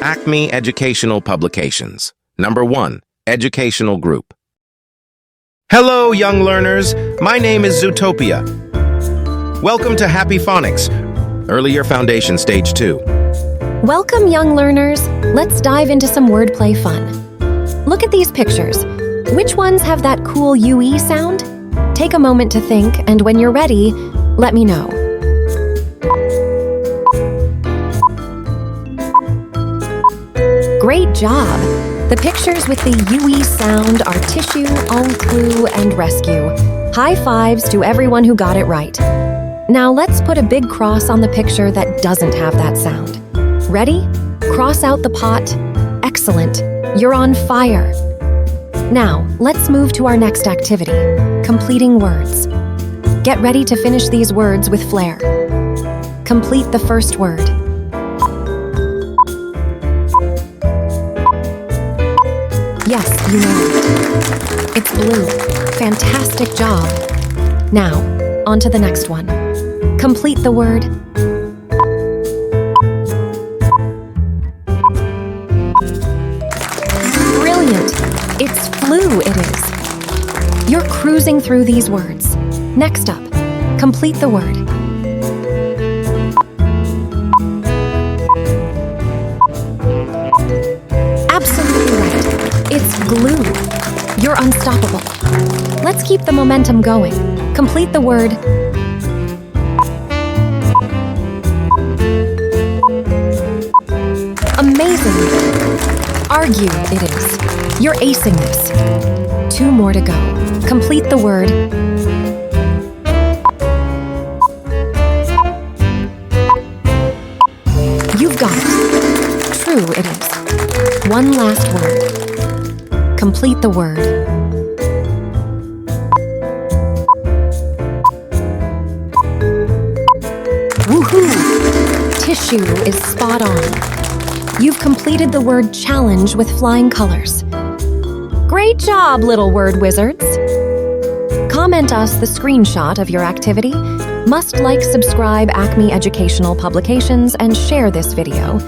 Acme Educational Publications. Number 1. Educational Group. Hello, young learners. My name is Zootopia. Welcome to Happy Phonics, Early Year Foundation Stage 2. Welcome, young learners. Let's dive into some wordplay fun. Look at these pictures. Which ones have that cool UE sound? Take a moment to think, and when you're ready, let me know. Great job! The pictures with the UE sound are tissue, flue, and rescue. High fives to everyone who got it right. Now let's put a big cross on the picture that doesn't have that sound. Ready? Cross out the pot. Excellent. You're on fire. Now, let's move to our next activity, completing words. Get ready to finish these words with flair. Complete the first word. Yes, you know it. It's blue. Fantastic job. Now, on to the next one. Complete the word. Brilliant. It's flue, it is. You're cruising through these words. Next up, complete the word. Absolutely right. It's glue. You're unstoppable. Let's keep the momentum going. Complete the word. Amazing. Argue, it is. You're acing this. 2 more to go. Complete the word. You've got it. True, it is. 1 last word. Complete the word. Woohoo! Tissue is spot on. You've completed the word challenge with flying colors. Great job, little word wizards! Comment us the screenshot of your activity. Must like, subscribe Acme Educational Publications, and share this video.